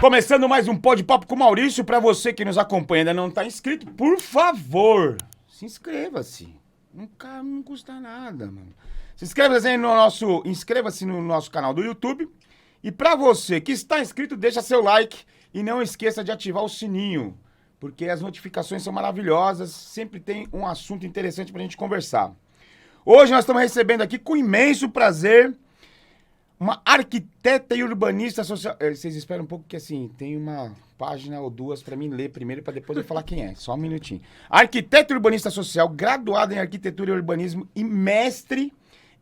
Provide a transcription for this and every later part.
Começando mais um Pode Papo com o Maurício. Pra você que nos acompanha e ainda não tá inscrito, por favor, se inscreva-se. Não custa nada, mano. Inscreva-se no nosso canal do YouTube. E pra você que está inscrito, deixa seu like e não esqueça de ativar o sininho, porque as notificações são maravilhosas, sempre tem um assunto interessante pra gente conversar. Hoje nós estamos recebendo aqui com imenso prazer uma arquiteta e urbanista social. Vocês esperam um pouco que assim, tem uma página ou duas para mim ler primeiro para depois eu falar quem é. Só um minutinho. Arquiteta e urbanista social, graduada em arquitetura e urbanismo e mestre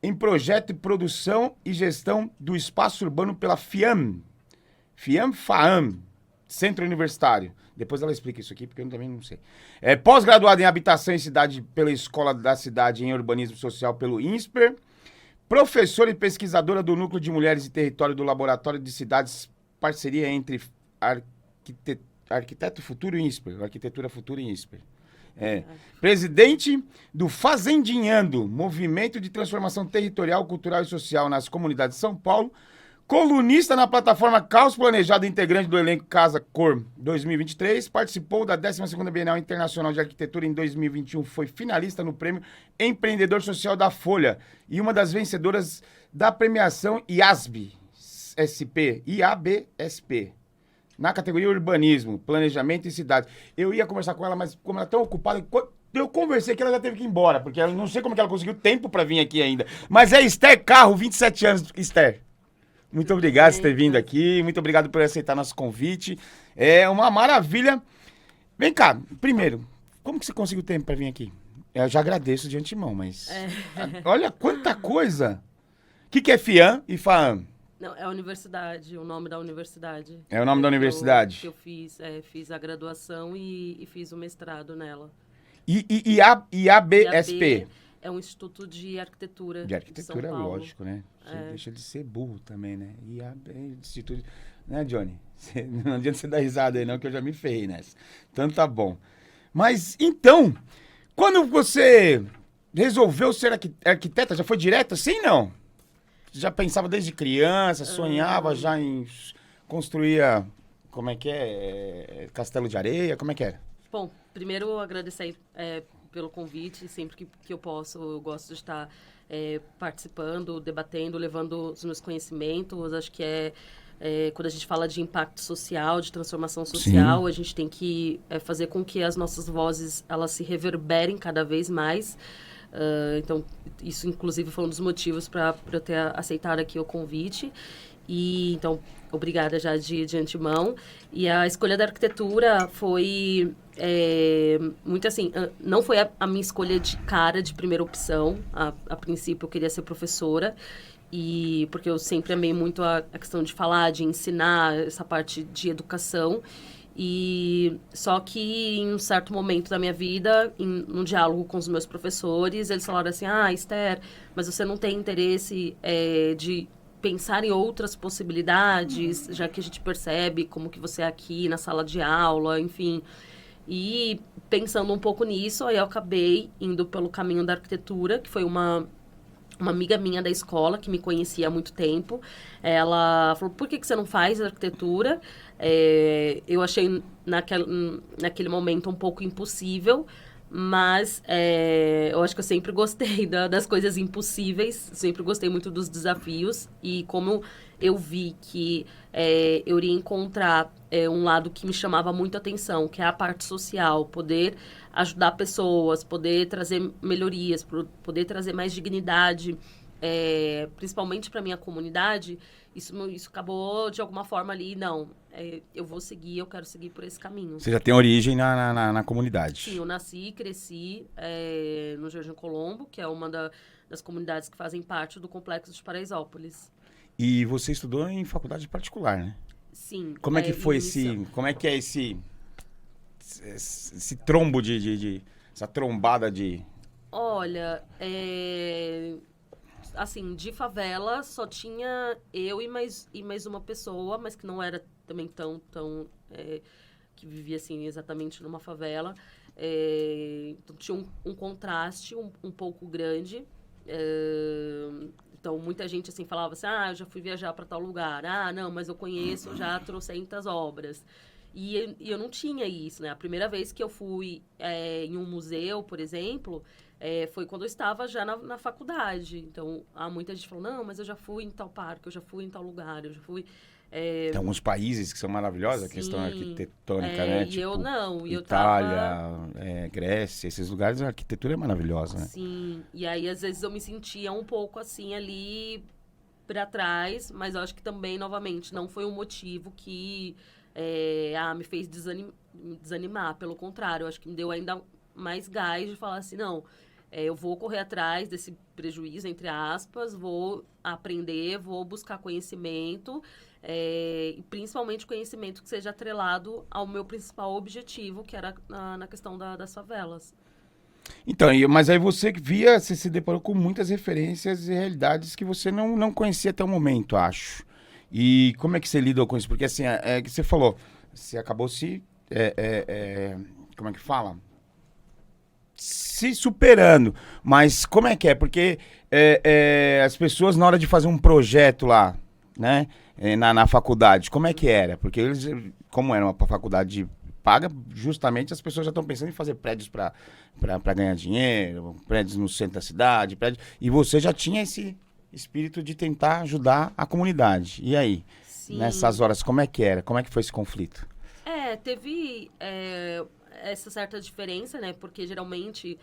em projeto e produção e gestão do espaço urbano pela FIAM. FAAM, Centro Universitário. Depois ela explica isso aqui, porque eu também não sei. Pós-graduada em habitação e cidade pela Escola da Cidade em Urbanismo Social pelo INSPER. Professora e pesquisadora do Núcleo de Mulheres e Território do Laboratório de Cidades, parceria entre Arquiteto Futuro e INSPER, Arquitetura Futura e INSPER. Presidente do Fazendinhando, Movimento de Transformação Territorial, Cultural e Social nas Comunidades de São Paulo, colunista na plataforma Caos Planejado, integrante do elenco Casa Cor 2023, participou da 12ª Bienal Internacional de Arquitetura em 2021, foi finalista no prêmio Empreendedor Social da Folha e uma das vencedoras da premiação IABSP, na categoria Urbanismo, Planejamento e Cidade. Eu ia conversar com ela, mas como ela é tão ocupada, eu conversei que ela já teve que ir embora, porque eu não sei como que ela conseguiu tempo para vir aqui ainda. Mas é Esther Carro, 27 anos. Esther, muito obrigado por ter vindo aqui, muito obrigado por aceitar nosso convite. É uma maravilha. Vem cá, primeiro, como que você conseguiu tempo para vir aqui? Eu já agradeço de antemão, mas olha quanta coisa. O que é FIAM e FAAM? Não, é a universidade, o nome da universidade. É o nome da universidade? Que eu fiz a graduação e fiz o mestrado nela. IABSP? É um instituto de arquitetura. De arquitetura, de São Paulo. Lógico, né? Você deixa de ser burro também, né? Instituto. Né, Johnny? Não adianta você dar risada aí, não, que eu já me ferrei nessa. Então tá bom. Mas então, quando você resolveu ser arquiteta, já foi direto assim, não? Você já pensava desde criança, sonhava já em construir, como é que é? Castelo de areia, como é que era? Bom, primeiro eu agradecer pelo convite, sempre que eu posso, eu gosto de estar participando, debatendo, levando os meus conhecimentos. Acho que quando a gente fala de impacto social, de transformação social, sim, a gente tem que fazer com que as nossas vozes elas se reverberem cada vez mais. Então, isso inclusive foi um dos motivos para eu ter aceitado aqui o convite. E então, obrigada já de antemão. E a escolha da arquitetura foi muito assim, não foi a minha escolha de cara, de primeira opção. A princípio eu queria ser professora, porque eu sempre amei muito a questão de falar, de ensinar, essa parte de educação. E só que em um certo momento da minha vida, num diálogo com os meus professores, eles falaram assim: Esther, mas você não tem interesse de pensar em outras possibilidades, já que a gente percebe como que você é aqui na sala de aula, enfim. E pensando um pouco nisso, aí eu acabei indo pelo caminho da arquitetura, que foi uma amiga minha da escola, que me conhecia há muito tempo. Ela falou: por que você não faz arquitetura? Eu achei naquele momento um pouco impossível, mas eu acho que eu sempre gostei das coisas impossíveis, sempre gostei muito dos desafios, e como eu vi que eu iria encontrar um lado que me chamava muito a atenção, que é a parte social, poder ajudar pessoas, poder trazer melhorias, poder trazer mais dignidade, principalmente para minha comunidade, isso acabou de alguma forma ali, eu quero seguir por esse caminho. Você já tem origem na comunidade? Sim, eu nasci e cresci no Jardim Colombo, que é uma das comunidades que fazem parte do Complexo de Paraisópolis. E você estudou em faculdade particular, né? Sim. Como é que foi como é que é esse trombo essa trombada de... Olha, assim, de favela só tinha eu e mais uma pessoa, mas que não era também tão que vivia assim exatamente numa favela. Então tinha um contraste um pouco grande. Então, muita gente, assim, falava assim, eu já fui viajar para tal lugar. Não, mas eu conheço já trocentas obras. E eu não tinha isso, né? A primeira vez que eu fui em um museu, por exemplo, foi quando eu estava já na faculdade. Então, muita gente falou, não, mas eu já fui em tal parque, eu já fui em tal lugar, eu já fui... Tem alguns países que são maravilhosos, a questão arquitetônica, né? E eu não, e eu Itália, tava... Grécia, esses lugares, a arquitetura é maravilhosa, né? Sim, e aí às vezes eu me sentia um pouco assim ali pra trás, mas eu acho que também, novamente, não foi um motivo que me fez desanimar. Pelo contrário, eu acho que me deu ainda mais gás de falar assim, não, eu vou correr atrás desse prejuízo, entre aspas, vou aprender, vou buscar conhecimento, e principalmente conhecimento que seja atrelado ao meu principal objetivo, que era na questão das favelas. Então, mas aí você se deparou com muitas referências e realidades que você não conhecia até o momento, acho. E como é que você lidou com isso? Porque assim, que você falou, você acabou como é que fala? Se superando. Mas como é que é? Porque as pessoas, na hora de fazer um projeto lá, né, na faculdade, como é que era? Porque eles, como era uma faculdade paga, justamente as pessoas já estão pensando em fazer prédios para ganhar dinheiro, prédios no centro da cidade, e você já tinha esse espírito de tentar ajudar a comunidade. E aí? Sim. Nessas horas, como é que era? Como é que foi esse conflito? Teve essa certa diferença, né? Porque geralmente,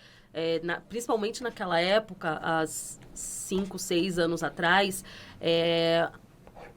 principalmente naquela época, há 5, 6 anos atrás,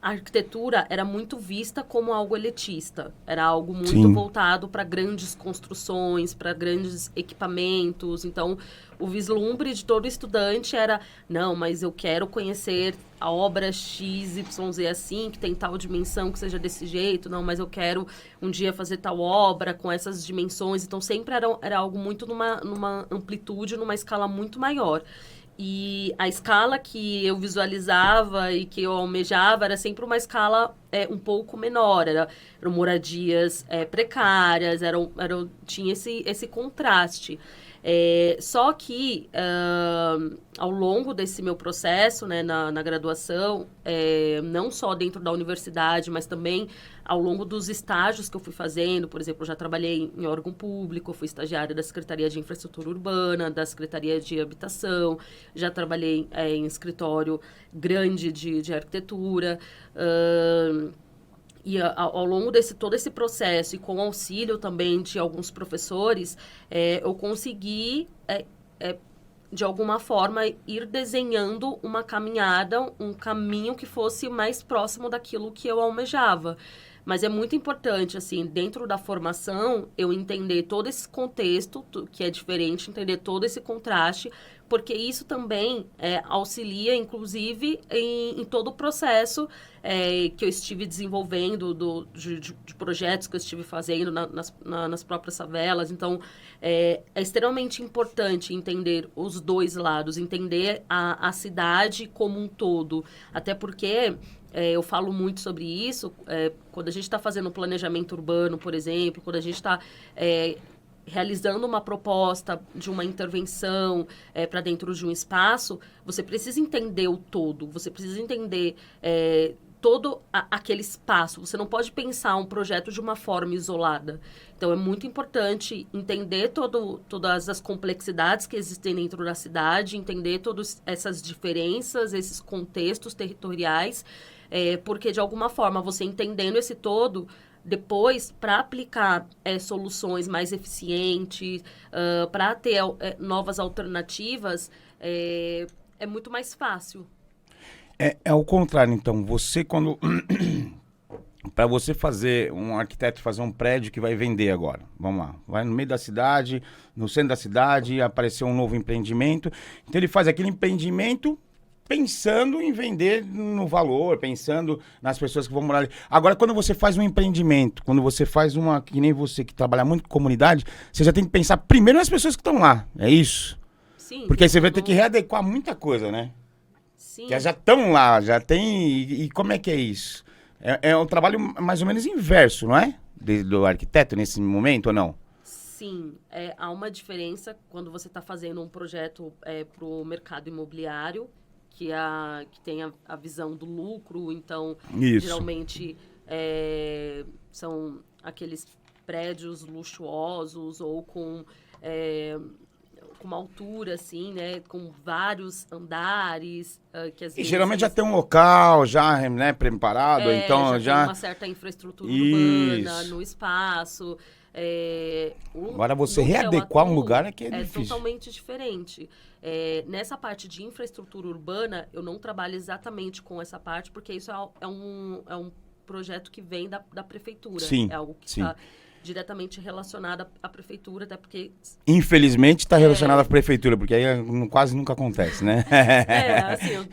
a arquitetura era muito vista como algo elitista. Era algo muito Sim. voltado para grandes construções, para grandes equipamentos. Então, o vislumbre de todo estudante era, não, mas eu quero conhecer a obra XYZ assim, que tem tal dimensão, que seja desse jeito. Não, mas eu quero um dia fazer tal obra com essas dimensões. Então, sempre era algo muito numa amplitude, numa escala muito maior. E a escala que eu visualizava e que eu almejava era sempre uma escala um pouco menor. Eram moradias precárias, tinha esse contraste. Só que, ao longo desse meu processo, né, na graduação, não só dentro da universidade, mas também ao longo dos estágios que eu fui fazendo, por exemplo, eu já trabalhei em órgão público, fui estagiária da Secretaria de Infraestrutura Urbana, da Secretaria de Habitação, já trabalhei em escritório grande de arquitetura, e ao longo todo esse processo e com auxílio também de alguns professores, eu consegui, de alguma forma, ir desenhando uma caminhada, um caminho que fosse mais próximo daquilo que eu almejava. Mas é muito importante, assim, dentro da formação, eu entender todo esse contexto, que é diferente, entender todo esse contraste, porque isso também auxilia, inclusive, em todo o processo que eu estive desenvolvendo, de projetos que eu estive fazendo nas próprias favelas. Então, é extremamente importante entender os dois lados, entender a cidade como um todo. Até porque... eu falo muito sobre isso, quando a gente está fazendo um planejamento urbano, por exemplo, quando a gente está realizando uma proposta de uma intervenção para dentro de um espaço, você precisa entender o todo, você precisa entender todo aquele espaço. Você não pode pensar um projeto de uma forma isolada. Então, é muito importante entender todas as complexidades que existem dentro da cidade, entender todas essas diferenças, esses contextos territoriais, porque, de alguma forma, você entendendo esse todo, depois, para aplicar soluções mais eficientes, para ter novas alternativas, é muito mais fácil. É o contrário, então. Você, quando... para você fazer, um arquiteto fazer um prédio que vai vender agora, vamos lá, vai no meio da cidade, no centro da cidade, apareceu um novo empreendimento, então ele faz aquele empreendimento pensando em vender no valor, pensando nas pessoas que vão morar ali. Agora, quando você faz um empreendimento, quando você faz que nem você, que trabalha muito com comunidade, você já tem que pensar primeiro nas pessoas que estão lá, é isso? Sim. Porque aí você vai ter que readequar muita coisa, né? Sim. Que já estão lá, já tem... E como é que é isso? É um trabalho mais ou menos inverso, não é? Do arquiteto nesse momento, ou não? Sim, há uma diferença quando você está fazendo um projeto para o mercado imobiliário, que tem a visão do lucro, então Isso. geralmente são aqueles prédios luxuosos ou com uma altura, assim, né? Com vários andares, que às E vezes... geralmente já tem um local, já, né, preparado, então já tem uma certa infraestrutura urbana no espaço. Agora você no que eu readequar um atuo, lugar é que é é difícil. totalmente diferente. Nessa parte de infraestrutura urbana, eu não trabalho exatamente com essa parte, porque isso é um projeto que vem da prefeitura. Sim, é algo que sim. está diretamente relacionado à prefeitura, até porque... Infelizmente está relacionado à prefeitura, porque aí quase nunca acontece, né? assim,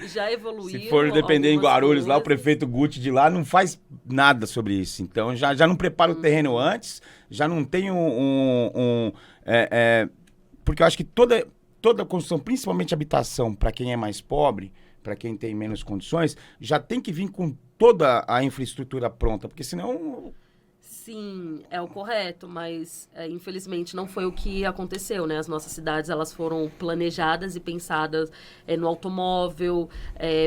já evoluiu. Se for depender em Guarulhos, lá o coisas. prefeito Guti de lá não faz nada sobre isso. Então já não prepara o terreno antes, já não tem porque eu acho que toda construção, principalmente habitação, para quem é mais pobre, para quem tem menos condições, já tem que vir com toda a infraestrutura pronta, porque senão... Sim, é o correto, mas infelizmente não foi o que aconteceu, né? As nossas cidades, elas foram planejadas e pensadas no automóvel,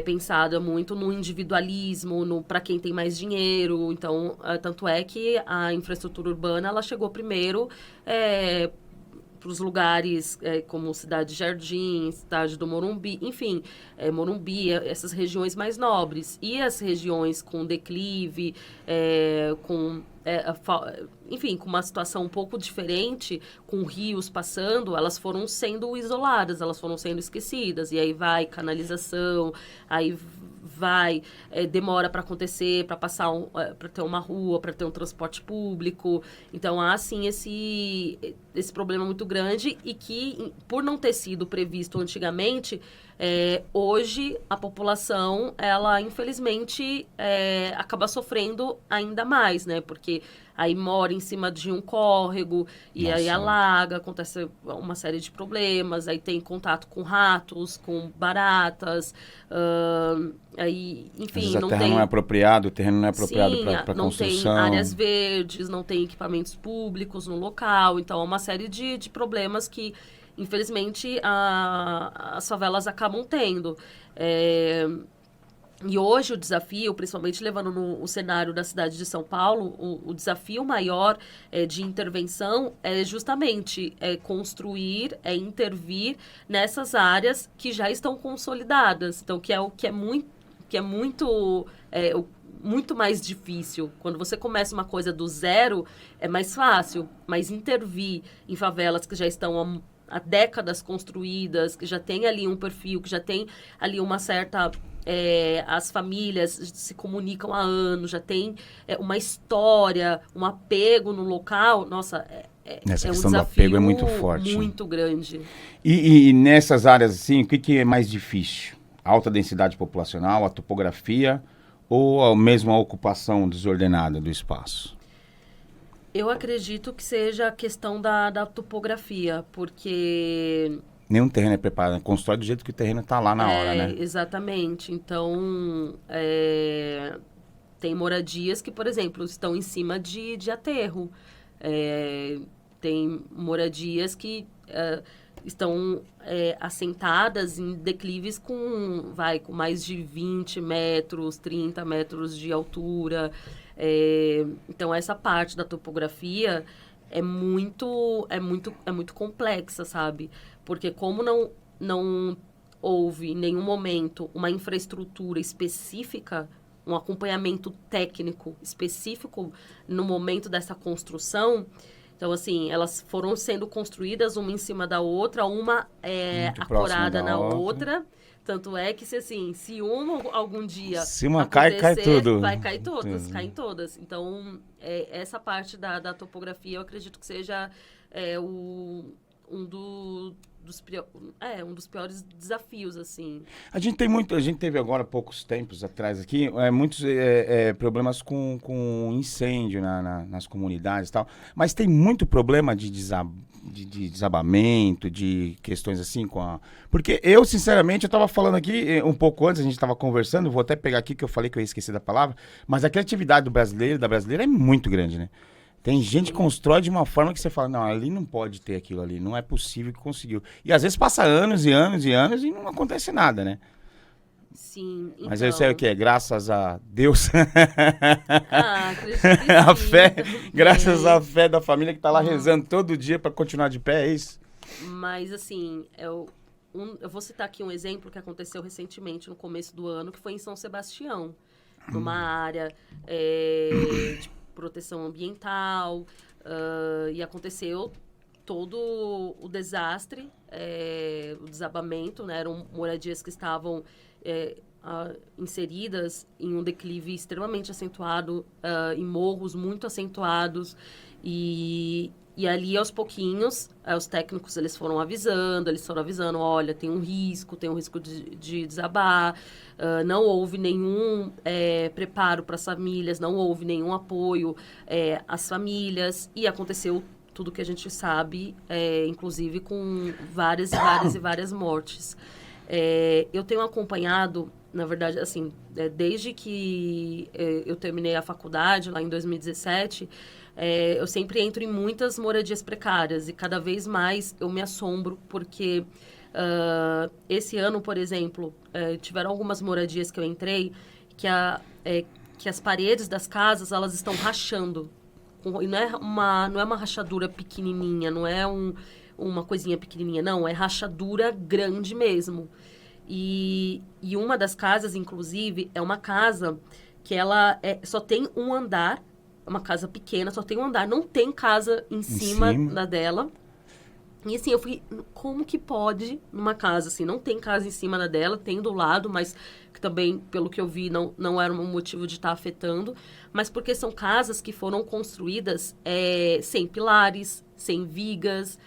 pensada muito no individualismo, para quem tem mais dinheiro. Então, tanto é que a infraestrutura urbana, ela chegou primeiro para os lugares como Cidade Jardim, Cidade do Morumbi, enfim, Morumbi, essas regiões mais nobres. E as regiões com declive, enfim, com uma situação um pouco diferente, com rios passando, elas foram sendo isoladas, elas foram sendo esquecidas. E aí vai canalização, aí demora para acontecer, para passar, para ter uma rua, para ter um transporte público. Então, há, sim, esse problema muito grande e que, por não ter sido previsto antigamente, hoje a população, ela, infelizmente, acaba sofrendo ainda mais, né? Porque aí mora em cima de um córrego e aí alaga, acontece uma série de problemas, aí tem contato com ratos, com baratas, aí, enfim, não tem... não é apropriado, o terreno não é apropriado para construção. Não tem áreas verdes, não tem equipamentos públicos no local, então é uma série de problemas que, infelizmente, as favelas acabam tendo. E hoje o desafio, principalmente levando o cenário da cidade de São Paulo, o desafio maior de intervenção é justamente construir, intervir nessas áreas que já estão consolidadas. Então, que é muito mais difícil. Quando você começa uma coisa do zero, é mais fácil, mas intervir em favelas que já estão há décadas construídas, que já tem ali um perfil, que já tem ali uma certa... as famílias se comunicam há anos, já tem uma história, um apego no local. Nossa, Essa um questão do desafio apego é muito forte. Muito grande. E nessas áreas, assim, o que é mais difícil? A alta densidade populacional, a topografia ou mesmo a ocupação desordenada do espaço? Eu acredito que seja a questão da topografia, porque... Nenhum terreno é preparado, constrói do jeito que o terreno está lá na hora, né? Exatamente. Então, tem moradias que, por exemplo, estão em cima de aterro. Tem moradias que estão assentadas em declives com mais de 20 metros, 30 metros de altura. Então, essa parte da topografia é muito complexa, sabe? Porque como não houve em nenhum momento uma infraestrutura específica, um acompanhamento técnico específico no momento dessa construção, então, assim, elas foram sendo construídas uma em cima da outra, uma acorada na outra. Tanto é que, se uma algum dia se uma cai tudo. Vai cair todas, caem todas. Então, essa parte da topografia, eu acredito que seja um dos piores desafios, assim. A gente teve agora, poucos tempos atrás aqui, muitos problemas com incêndio nas comunidades e tal, mas tem muito problema de desabamento, de questões assim Porque eu, sinceramente, eu estava falando aqui um pouco antes, a gente estava conversando, vou até pegar aqui que eu falei que eu ia esquecer da palavra, mas a criatividade da brasileira é muito grande, né? Tem gente que constrói de uma forma que você fala, não, ali não pode ter aquilo ali, não é possível que conseguiu. E às vezes passa anos e anos e anos e não acontece nada, né? Sim, Mas eu sei o então. que é, graças a Deus, Ah, acredito que a sim, fé, graças à também. fé da família que tá lá rezando todo dia pra continuar de pé, é isso? Mas, assim, eu vou citar aqui um exemplo que aconteceu recentemente, no começo do ano, que foi em São Sebastião, numa área de proteção ambiental, e aconteceu todo o desastre, o desabamento, né? Eram moradias que estavam inseridas em um declive extremamente acentuado, em morros muito acentuados, e ali, aos pouquinhos, os técnicos eles foram avisando, olha, tem um risco de desabar, não houve nenhum preparo para as famílias, não houve nenhum apoio às famílias, e aconteceu tudo que a gente sabe, inclusive com várias e várias e várias mortes. Eu tenho acompanhado, na verdade, assim, desde que eu terminei a faculdade, lá em 2017, eu sempre entro em muitas moradias precárias e cada vez mais eu me assombro porque esse ano, por exemplo, tiveram algumas moradias que eu entrei que as paredes das casas elas estão rachando. E não é uma rachadura pequenininha, não é uma coisinha pequenininha, não, é rachadura grande mesmo. E uma das casas, inclusive, é uma casa que ela só tem um andar, é uma casa pequena, só tem um andar, não tem casa em Em cima cima. da dela. E assim, eu fui, como que pode numa casa assim? Não tem casa em cima da dela, tem do lado, mas que também, pelo que eu vi, não era um motivo de estar afetando. Mas porque são casas que foram construídas sem pilares, sem vigas.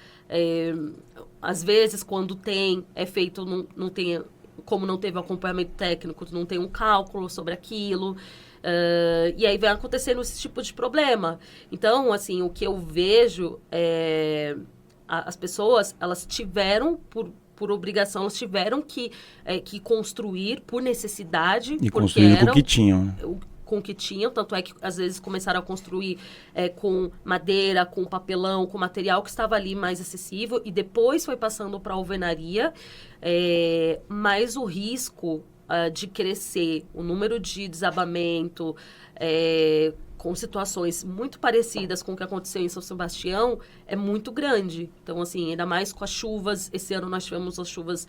Às vezes, quando tem, é feito, não tem, como não teve acompanhamento técnico, não tem um cálculo sobre aquilo. E aí vai acontecendo esse tipo de problema. Então, assim, o que eu vejo as pessoas, elas tiveram, por obrigação, elas tiveram que construir por necessidade, E porque construíram com o eram que tinham, né? com o que tinham, tanto é que às vezes começaram a construir com madeira, com papelão, com material que estava ali mais acessível, e depois foi passando para a alvenaria, mas o risco de crescer, o número de desabamento, com situações muito parecidas com o que aconteceu em São Sebastião, é muito grande. Então, assim, ainda mais com as chuvas, esse ano nós tivemos as chuvas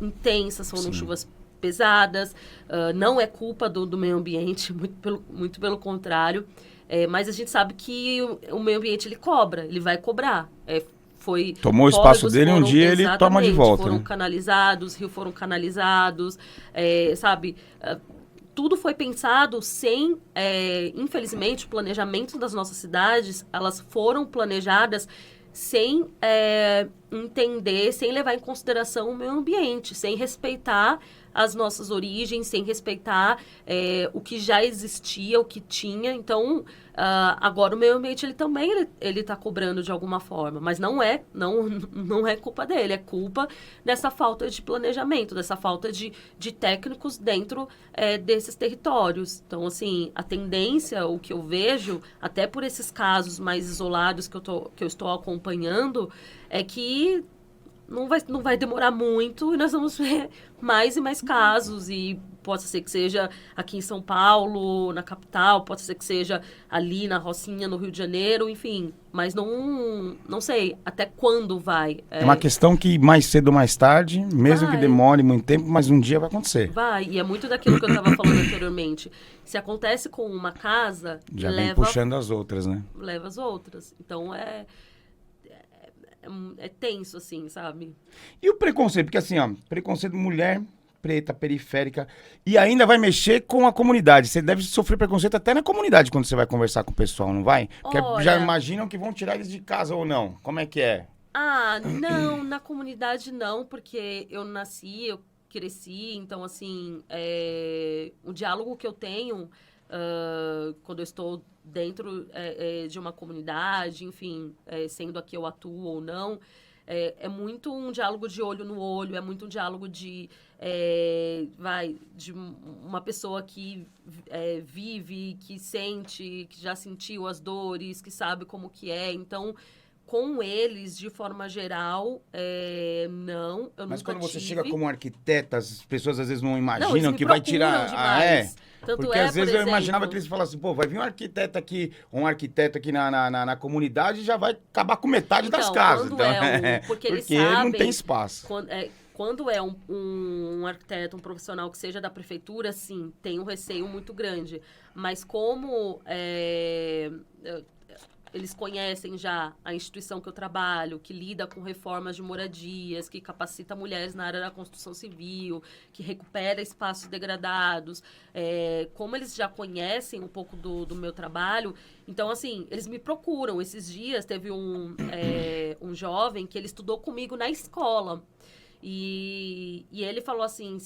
intensas, foram chuvas pesadas, não é culpa do meio ambiente, muito pelo contrário, mas a gente sabe que o meio ambiente ele cobra, ele vai cobrar. Tomou o espaço dele, um dia ele toma de volta, foram né? canalizados, rios foram canalizados, sabe? Tudo foi pensado sem, infelizmente, o planejamento das nossas cidades, elas foram planejadas sem entender, sem levar em consideração o meio ambiente, sem respeitar as nossas origens, sem respeitar o que já existia, o que tinha. Então, agora o meio ambiente ele também ele está cobrando de alguma forma, mas não é culpa dele, é culpa dessa falta de planejamento, dessa falta de técnicos dentro desses territórios. Então, assim, a tendência, o que eu vejo, até por esses casos mais isolados que eu estou acompanhando, é que não vai demorar muito e nós vamos ver mais e mais casos. E pode ser que seja aqui em São Paulo, na capital, pode ser que seja ali na Rocinha, no Rio de Janeiro, enfim. Mas não sei até quando vai. É uma questão que mais cedo ou mais tarde, mesmo que Vai, demore muito tempo, mas um dia vai acontecer. vai. E é muito daquilo que eu estava falando anteriormente. Se acontece com uma casa, Já vem puxando as outras, né? leva as outras. Então é tenso, assim, sabe? E o preconceito? Porque assim, ó, preconceito de mulher preta, periférica, e ainda vai mexer com a comunidade. Você deve sofrer preconceito até na comunidade quando você vai conversar com o pessoal, não vai? Porque já Olha, imaginam que vão tirar eles de casa ou não. Como é que é? não, na comunidade não, porque eu nasci, eu cresci, então, assim, o diálogo que eu tenho quando eu estou dentro de uma comunidade, enfim, sendo a que eu atuo ou não, é muito um diálogo de olho no olho, é muito um diálogo de uma pessoa que vive, que sente, que já sentiu as dores, que sabe como que é. Então, com eles, de forma geral, não, eu Mas nunca quando você tive. chega como arquiteta, as pessoas às vezes não Não, imaginam eles me que vai procuram tirar. demais. Tanto Porque às vezes por eu imaginava exemplo, que eles falassem assim, pô, vai vir um arquiteto aqui, na comunidade e já vai acabar com metade das então, casas. quando porque eles porque não sabem, tem espaço. quando é um arquiteto, um profissional que seja da prefeitura, sim, tem um receio muito grande. Mas como eles conhecem já a instituição que eu trabalho, que lida com reformas de moradias, que capacita mulheres na área da construção civil, que recupera espaços degradados. Como eles já conhecem um pouco do meu trabalho, então, assim, eles me procuram. Esses dias teve um jovem que ele estudou comigo na escola. E ele falou assim,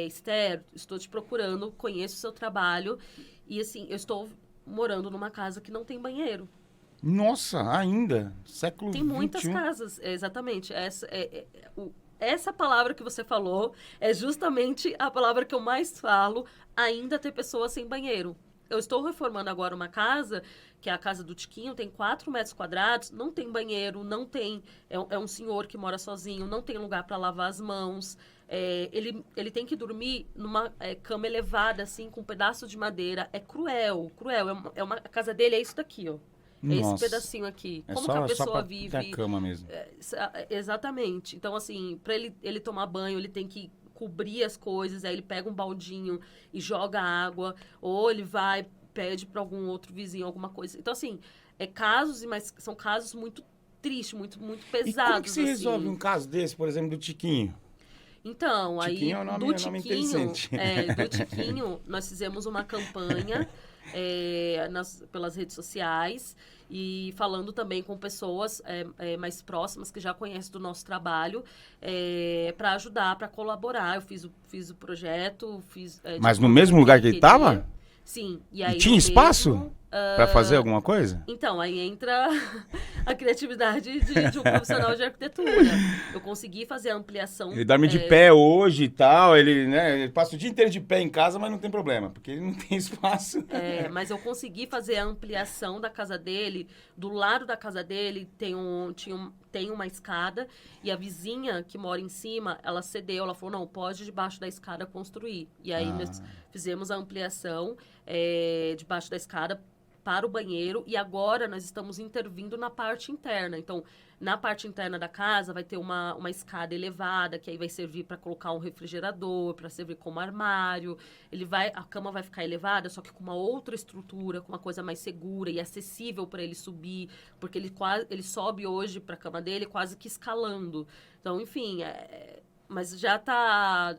Esther, estou te procurando, conheço o seu trabalho. E, assim, eu estou morando numa casa que não tem banheiro. Nossa, ainda? Século Tem muitas 21. casas, exatamente. Essa palavra que você falou é justamente a palavra que eu mais falo, ainda ter pessoas sem banheiro. Eu estou reformando agora uma casa, que é a casa do Tiquinho, tem 4 metros quadrados, não tem banheiro, não tem... É um senhor que mora sozinho, não tem lugar para lavar as mãos. Ele tem que dormir numa cama elevada, assim, com um pedaço de madeira. É cruel, cruel. A casa dele é isso daqui, ó. É esse Nossa. pedacinho aqui. É Como só, que a só pessoa pra vive... ter a cama mesmo. Exatamente. Então, assim, para ele tomar banho, ele tem que cobrir as coisas, aí ele pega um baldinho e joga água, ou ele vai, pede para algum outro vizinho alguma coisa. Então, assim, mas são casos muito tristes, muito, muito pesados. E como que se assim. resolve um caso desse, por exemplo, do Tiquinho? Então, Tiquinho aí, é um do nome inteligente. Do Tiquinho, nós fizemos uma campanha pelas redes sociais e falando também com pessoas mais próximas que já conhecem do nosso trabalho para ajudar, para colaborar. Eu fiz o projeto, Mas no mesmo lugar que ele estava? Sim. E tinha espaço para fazer alguma coisa? Então, aí entra a criatividade de um profissional de arquitetura. Eu consegui fazer a ampliação... Ele dorme de pé hoje e tal, ele passa o dia inteiro de pé em casa, mas não tem problema, porque ele não tem espaço. Mas eu consegui fazer a ampliação da casa dele. Do lado da casa dele tem uma escada e a vizinha que mora em cima, ela cedeu, ela falou, não, pode debaixo da escada construir. E aí nós fizemos a ampliação debaixo da escada para o banheiro e agora nós estamos intervindo na parte interna. Então, na parte interna da casa vai ter uma escada elevada, que aí vai servir para colocar um refrigerador, para servir como armário. A cama vai ficar elevada, só que com uma outra estrutura, com uma coisa mais segura e acessível para ele subir, porque ele sobe hoje para a cama dele quase que escalando. Então, enfim, mas já tá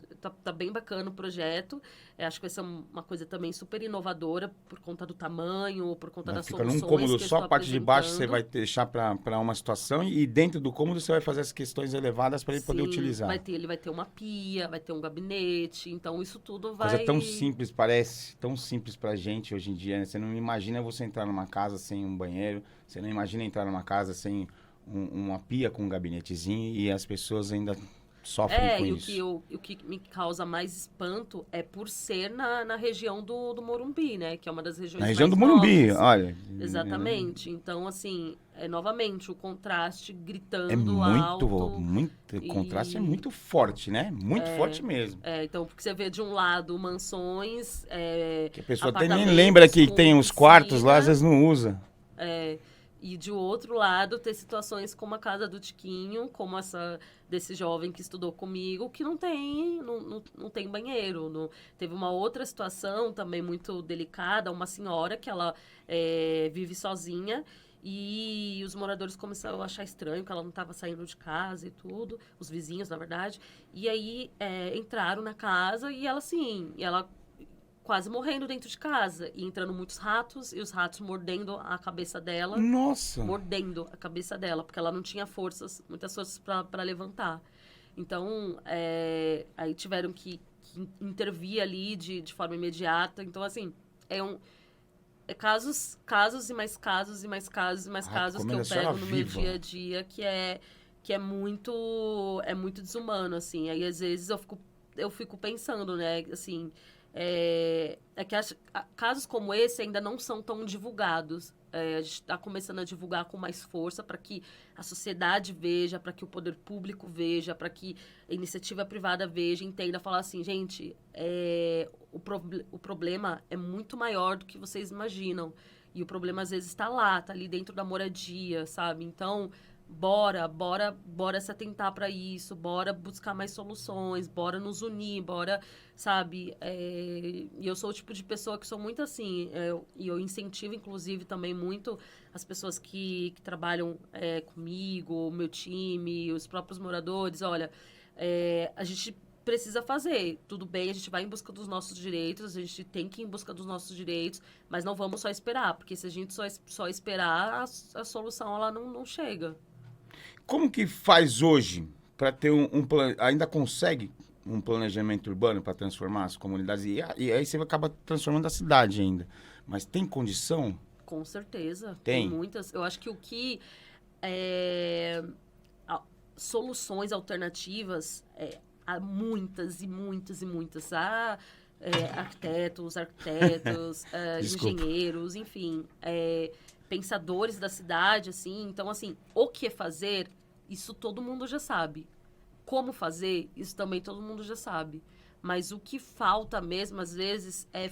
bem bacana o projeto. Acho que vai ser uma coisa também super inovadora por conta do tamanho, por conta das fica soluções num cômodo que eu só, estou a parte de baixo você vai apresentando. deixar para uma situação e dentro do cômodo você vai fazer as questões elevadas para ele poder Sim, utilizar. ele vai ter uma pia, vai ter um gabinete, então isso tudo vai... Coisa tão simples, parece tão simples pra gente hoje em dia, né? Você não imagina você entrar numa casa sem um banheiro, você não imagina entrar numa casa sem uma pia com um gabinetezinho e as pessoas ainda sofrem com isso. O que me causa mais espanto é por ser na região do Morumbi, né? Que é uma das regiões Na região mais do Morumbi, nobres. olha. Exatamente. Então, assim, novamente, o contraste gritando É muito, alto. o contraste é muito forte, né? Muito forte mesmo. Então, porque você vê de um lado mansões, Que a pessoa até nem apartamentos lembra que com tem os quartos lá, piscina, às vezes não usa. e de outro lado ter situações como a casa do Tiquinho, como essa desse jovem que estudou comigo, que não tem banheiro. Teve uma outra situação também muito delicada, uma senhora que ela vive sozinha e os moradores começaram a achar estranho que ela não estava saindo de casa e tudo, os vizinhos, na verdade, e aí entraram na casa e ela quase morrendo dentro de casa. E entrando muitos ratos, e os ratos mordendo a cabeça dela. Nossa! Mordendo a cabeça dela, porque ela não tinha muitas forças para levantar. Então, aí tiveram que intervir ali de forma imediata. Então, assim, casos e mais casos e mais casos e mais casos que eu pego no meu dia a dia, que é muito desumano, assim. Aí, às vezes, eu fico pensando, né, assim, que casos como esse ainda não são tão divulgados. A gente está começando a divulgar com mais força para que a sociedade veja, para que o poder público veja, para que a iniciativa privada veja, entenda, falar assim, gente, o problema é muito maior do que vocês imaginam. E o problema, às vezes, está lá, está ali dentro da moradia, sabe? Então, bora se atentar para isso, bora buscar mais soluções, bora nos unir, bora, sabe? E eu sou o tipo de pessoa que sou muito assim, e eu incentivo, inclusive, também muito as pessoas que trabalham comigo, o meu time, os próprios moradores. Olha, a gente precisa fazer. Tudo bem, a gente vai em busca dos nossos direitos, a gente tem que ir em busca dos nossos direitos, mas não vamos só esperar, porque se a gente só esperar, a solução ela não chega. Como que faz hoje para ter ainda consegue um planejamento urbano para transformar as comunidades? E aí você acaba transformando a cidade ainda. Mas tem condição? Com certeza. Tem muitas. Eu acho que o que soluções alternativas, há muitas e muitas e muitas. Há arquitetos, engenheiros, enfim, pensadores da cidade, assim. Então, assim, o que fazer, isso todo mundo já sabe. Como fazer, isso também todo mundo já sabe. Mas o que falta mesmo, às vezes, é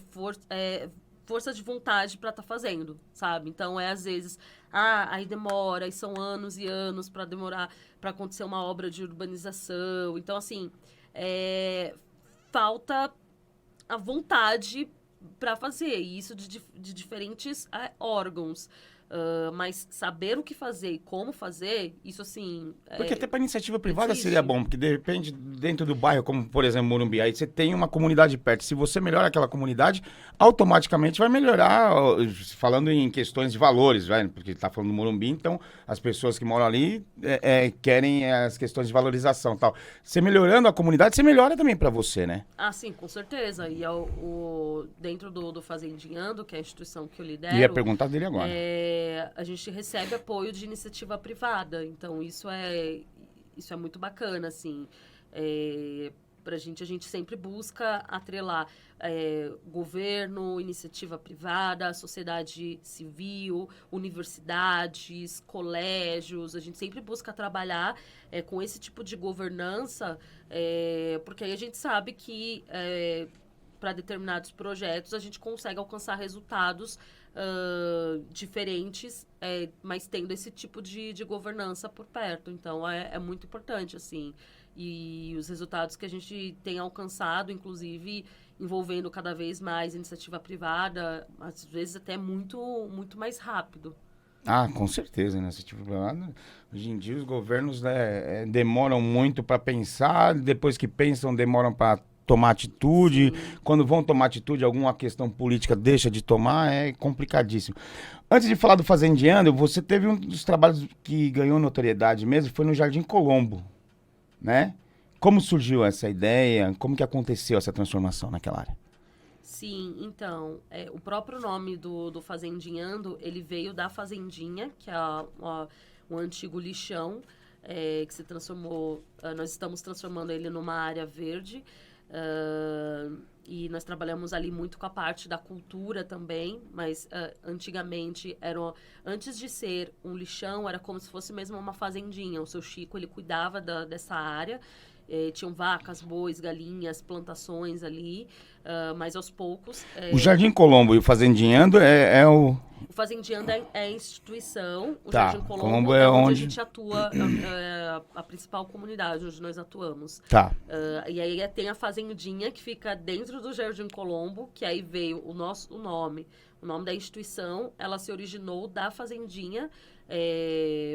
força de vontade para estar fazendo, sabe? Então, às vezes, aí demora, aí são anos e anos para demorar, para acontecer uma obra de urbanização. Então, assim, falta a vontade para fazer, e isso de diferentes órgãos. Mas saber o que fazer e como fazer, isso assim... Porque até para iniciativa privada existe. seria bom, porque de repente, dentro do bairro, como por exemplo Morumbi, aí você tem uma comunidade perto. Se você melhora aquela comunidade, automaticamente vai melhorar, falando em questões de valores, vai, porque está falando do Morumbi, então as pessoas que moram ali querem as questões de valorização e tal. Você melhorando a comunidade, você melhora também para você, né? Ah, sim, com certeza. E dentro do Fazendinhando, que é a instituição que eu lidero... Ia perguntar dele agora. A gente recebe apoio de iniciativa privada. Então, isso é muito bacana, assim. A gente sempre busca atrelar governo, iniciativa privada, sociedade civil, universidades, colégios. A gente sempre busca trabalhar com esse tipo de governança, porque aí a gente sabe que para determinados projetos a gente consegue alcançar resultados diferentes, mas tendo esse tipo de governança por perto. Então, é muito importante, assim. E os resultados que a gente tem alcançado, inclusive envolvendo cada vez mais iniciativa privada, às vezes até muito, muito mais rápido. Ah, com certeza, né? Hoje em dia os governos demoram muito para pensar, depois que pensam, demoram para tomar atitude. Sim. Quando vão tomar atitude, alguma questão política deixa de tomar, é complicadíssimo. Antes de falar do Fazendinando, você teve um dos trabalhos que ganhou notoriedade mesmo, foi no Jardim Colombo, né? Como surgiu essa ideia? Como que aconteceu essa transformação naquela área? Sim, então, o próprio nome do Fazendinhando, ele veio da Fazendinha, que é um antigo lixão, que se transformou, nós estamos transformando ele numa área verde, e nós trabalhamos ali muito com a parte da cultura também, mas antigamente, antes de ser um lixão, era como se fosse mesmo uma fazendinha. O seu Chico, ele cuidava dessa área. Tinham vacas, bois, galinhas, plantações ali, mas aos poucos... O Jardim Colombo e o Fazendinando o... O Fazendinando é a instituição, o Tá. Jardim Colombo é onde a gente atua, a principal comunidade onde nós atuamos. Tá. E aí tem a Fazendinha, que fica dentro do Jardim Colombo, que aí veio o nome da instituição, ela se originou da Fazendinha,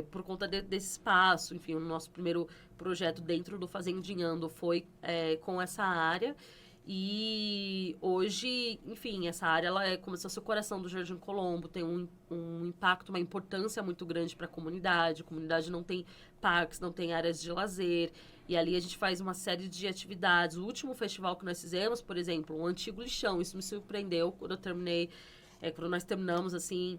por conta desse espaço. Enfim, o nosso primeiro projeto dentro do Fazendinhando foi com essa área. E hoje, enfim, essa área ela começou a ser o coração do Jardim Colombo, tem um impacto, uma importância muito grande para a comunidade. A comunidade não tem parques, não tem áreas de lazer. E ali a gente faz uma série de atividades. O último festival que nós fizemos, por exemplo, o Antigo Lixão, isso me surpreendeu quando eu terminei, quando nós terminamos, assim,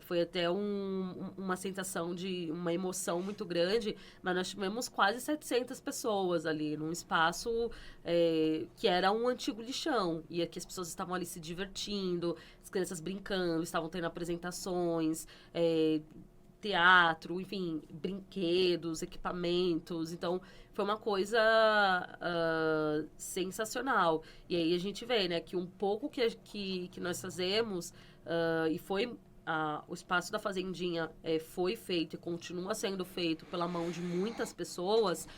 foi até uma sensação de uma emoção muito grande, mas nós tivemos quase 700 pessoas ali, num espaço que era um antigo lixão, e aqui as pessoas estavam ali se divertindo, as crianças brincando, estavam tendo apresentações, teatro, enfim, brinquedos, equipamentos. Então, foi uma coisa sensacional. E aí a gente vê, né, que um pouco que nós fazemos, e foi o espaço da Fazendinha foi feito e continua sendo feito pela mão de muitas pessoas,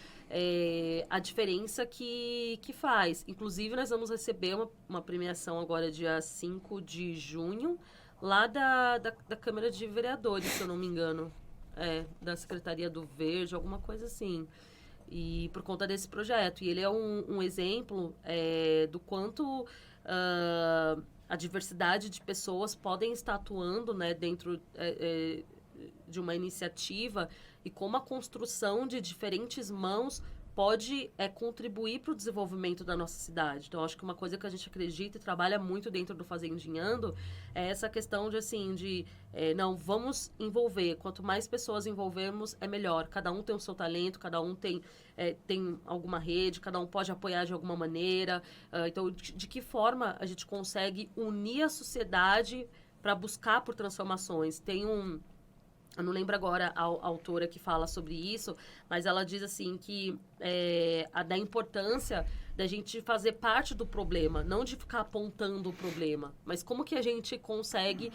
a diferença que faz. Inclusive, nós vamos receber uma premiação agora, dia 5 de junho, lá da Câmara de Vereadores, se eu não me engano. Da Secretaria do Verde, alguma coisa assim. E por conta desse projeto. E ele é um exemplo do quanto a diversidade de pessoas podem estar atuando, né, dentro de uma iniciativa, e como a construção de diferentes mãos pode contribuir para o desenvolvimento da nossa cidade. Então, acho que uma coisa que a gente acredita e trabalha muito dentro do Fazendinhando é essa questão de, assim, não, vamos envolver. Quanto mais pessoas envolvermos, é melhor. Cada um tem o seu talento, cada um tem alguma rede, cada um pode apoiar de alguma maneira. Então, de que forma a gente consegue unir a sociedade para buscar por transformações? Eu não lembro agora a autora que fala sobre isso, mas ela diz assim que da importância da gente fazer parte do problema, não de ficar apontando o problema, mas como que a gente consegue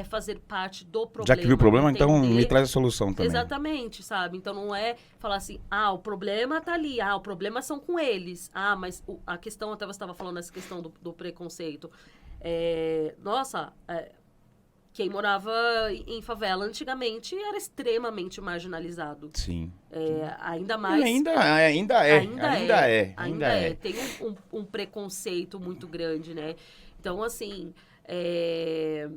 fazer parte do problema. Já que viu o problema, entender... então me traz a solução também. Exatamente, sabe? Então não é falar assim, o problema tá ali, o problema são com eles. Mas a questão, até você estava falando essa questão do preconceito. Quem morava em favela antigamente era extremamente marginalizado. Sim. Ainda mais... Ainda é. Tem um preconceito muito grande, né? Então, assim, é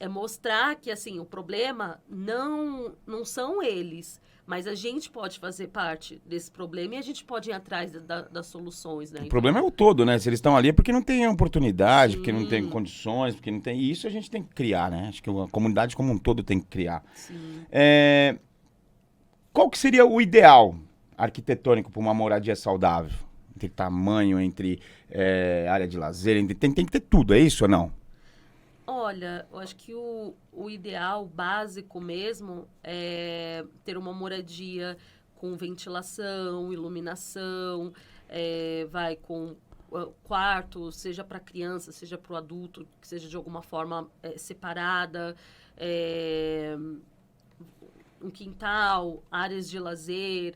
mostrar que, assim, o problema não são eles, mas a gente pode fazer parte desse problema e a gente pode ir atrás das soluções, né? O problema é o todo, né? Se eles estão ali é porque não tem oportunidade, Sim. porque não tem condições, porque não tem... E isso a gente tem que criar, né? Acho que a comunidade como um todo tem que criar. Sim. Qual que seria o ideal arquitetônico para uma moradia saudável? Entre tamanho, entre área de lazer, tem que ter tudo, é isso ou não? Olha, eu acho que o ideal básico mesmo é ter uma moradia com ventilação, iluminação, com quarto, seja para criança, seja para o adulto, que seja de alguma forma separada, um quintal, áreas de lazer,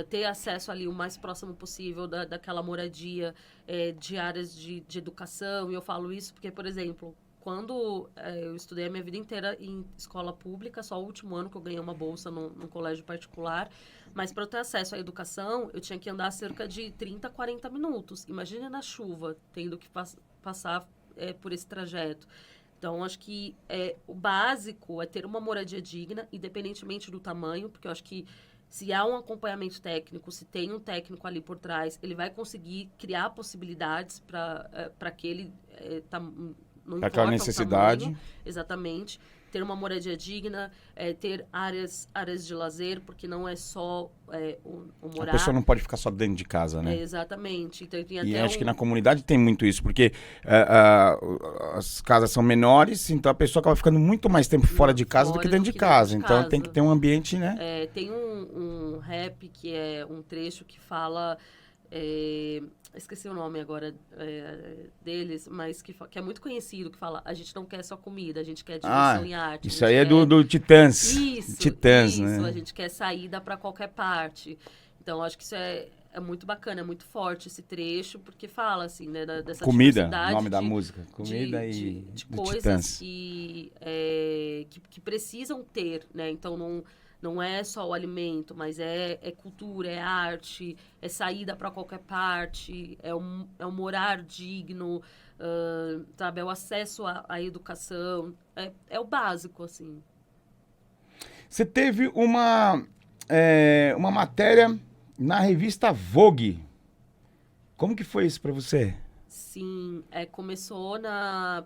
ter acesso ali o mais próximo possível daquela moradia, de áreas de educação. E eu falo isso porque, por exemplo, quando eu estudei a minha vida inteira em escola pública, só o último ano que eu ganhei uma bolsa num colégio particular, mas para eu ter acesso à educação, eu tinha que andar cerca de 30, 40 minutos. Imagina na chuva, tendo que passar por esse trajeto. Então, acho que o básico é ter uma moradia digna, independentemente do tamanho, porque eu acho que se há um acompanhamento técnico, se tem um técnico ali por trás, ele vai conseguir criar possibilidades para aquele não importa aquela necessidade. O tamanho, exatamente. Ter uma moradia digna, ter áreas de lazer, porque não é só o morar. A pessoa não pode ficar só dentro de casa, né? Exatamente. Então, e acho que na comunidade tem muito isso, porque as casas são menores, então a pessoa acaba ficando muito mais tempo fora de casa do que dentro de casa. Então tem que ter um ambiente, né? Tem um rap que é um trecho que fala... esqueci o nome agora deles, mas que é muito conhecido, que fala, a gente não quer só comida, a gente quer diversão e arte. Isso aí é do Titãs. Isso, Titãs, né? A gente quer saída para qualquer parte. Então, acho que isso é muito bacana, é muito forte esse trecho, porque fala, assim, né, dessa comida, nome da música. Comida de coisas que precisam ter, né? Então, não é só o alimento, mas é cultura, é arte, é saída para qualquer parte, é um morar digno, sabe? É o acesso à educação, é o básico, assim. Você teve uma matéria na revista Vogue. Como que foi isso para você? Sim, começou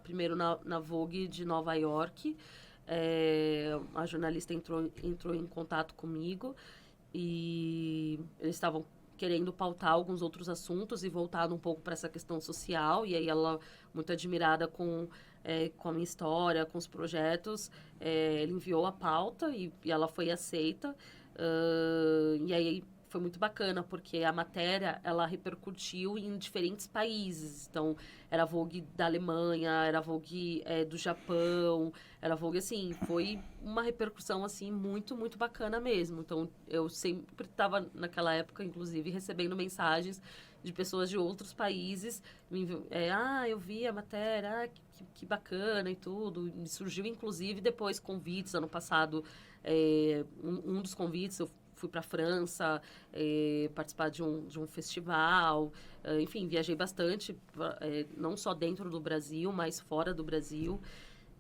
primeiro na Vogue de Nova York. a jornalista entrou em contato comigo e eles estavam querendo pautar alguns outros assuntos e voltado um pouco para essa questão social. E aí ela, muito admirada com a minha história, com os projetos, ele enviou a pauta e ela foi aceita. E aí foi muito bacana, porque a matéria, ela repercutiu em diferentes países. Então, era Vogue da Alemanha, era Vogue do Japão, era Vogue, assim, foi uma repercussão, assim, muito, muito bacana mesmo. Então, eu sempre estava, naquela época, inclusive, recebendo mensagens de pessoas de outros países. Eu vi a matéria, que bacana e tudo. Me surgiu, inclusive, depois convites. Ano passado, um dos convites, eu fui para a França, participar de um festival. Enfim, viajei bastante, não só dentro do Brasil, mas fora do Brasil.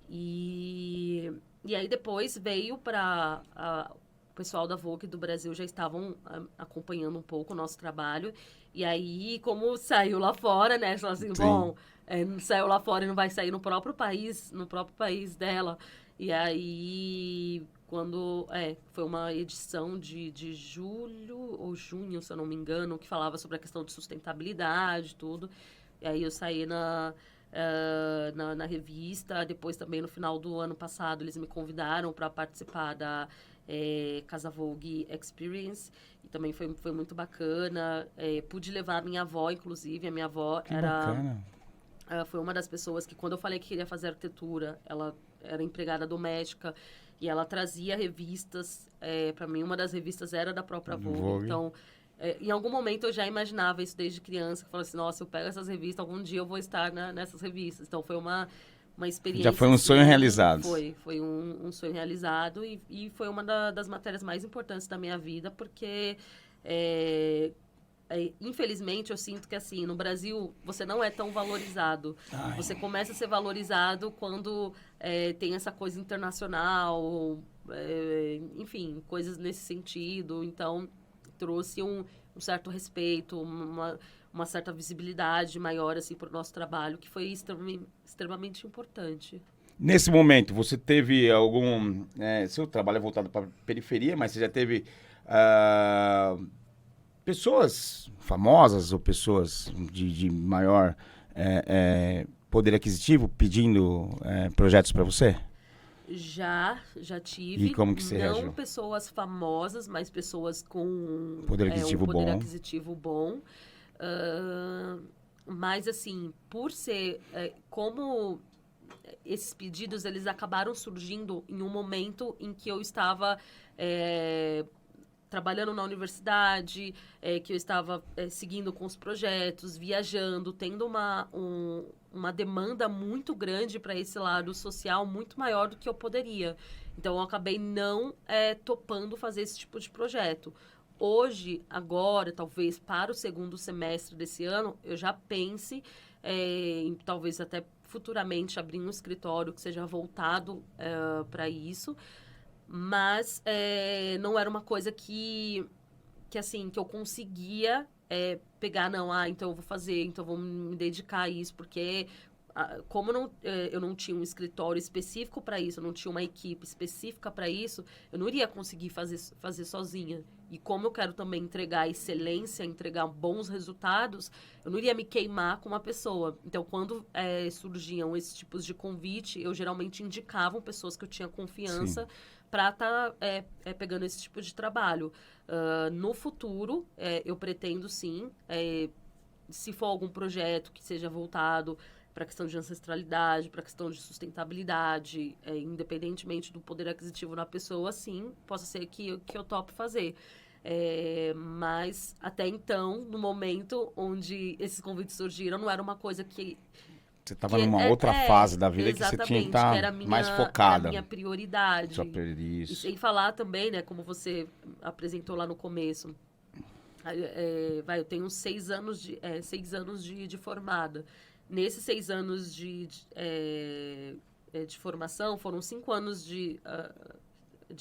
E aí depois veio para... O pessoal da Vogue do Brasil já estavam acompanhando um pouco o nosso trabalho. E aí, como saiu lá fora, né? Falou assim, bom, saiu lá fora e não vai sair no próprio país dela. E aí, quando... foi uma edição de julho ou junho, se eu não me engano, que falava sobre a questão de sustentabilidade e tudo. E aí eu saí na revista. Depois, também, no final do ano passado, eles me convidaram para participar da Casa Vogue Experience. E também foi muito bacana. Pude levar a minha avó, inclusive. A minha avó foi uma das pessoas que, quando eu falei que queria fazer arquitetura, ela era empregada doméstica e ela trazia revistas. Para mim, uma das revistas era da própria Vogue. Então, em algum momento eu já imaginava isso desde criança, que falava assim, nossa, eu pego essas revistas, algum dia eu vou estar nessas revistas. Então, foi uma experiência... Já foi um sonho realizado. Foi um sonho realizado e foi uma das matérias mais importantes da minha vida, porque... infelizmente, eu sinto que, assim, no Brasil, você não é tão valorizado. Você começa a ser valorizado quando tem essa coisa internacional, enfim, coisas nesse sentido. Então, trouxe um certo respeito, uma certa visibilidade maior, assim, para o nosso trabalho, que foi extremamente importante. Nesse momento, você teve algum... seu trabalho é voltado para a periferia, mas você já teve... pessoas famosas ou pessoas de maior poder aquisitivo pedindo projetos para você? Já tive. E como que você reagiu? Não pessoas famosas, mas pessoas com poder aquisitivo bom. Mas, assim, por ser... como esses pedidos, eles acabaram surgindo em um momento em que eu estava... trabalhando na universidade, que eu estava seguindo com os projetos, viajando, tendo uma demanda muito grande para esse lado social, muito maior do que eu poderia. Então, eu acabei não topando fazer esse tipo de projeto. Hoje, agora, talvez para o segundo semestre desse ano, eu já pense em talvez até futuramente abrir um escritório que seja voltado para isso. Mas não era uma coisa que eu conseguia pegar, então eu vou fazer, então eu vou me dedicar a isso, porque como eu não tinha um escritório específico para isso, eu não tinha uma equipe específica para isso, eu não iria conseguir fazer sozinha. E como eu quero também entregar excelência, entregar bons resultados, eu não iria me queimar com uma pessoa. Então, quando surgiam esses tipos de convite, eu geralmente indicava pessoas que eu tinha confiança para estar pegando esse tipo de trabalho. No futuro, eu pretendo sim, se for algum projeto que seja voltado para a questão de ancestralidade, para a questão de sustentabilidade, independentemente do poder aquisitivo na pessoa, sim, possa ser que eu tope fazer. Mas, até então, no momento onde esses convites surgiram, não era uma coisa que... Você estava numa outra fase da vida que você tinha que estar mais focada. Era a minha prioridade. Isso. E sem falar também, né, como você apresentou lá no começo, eu tenho 6 anos de formada. Nesses 6 anos de formação, foram 5 anos de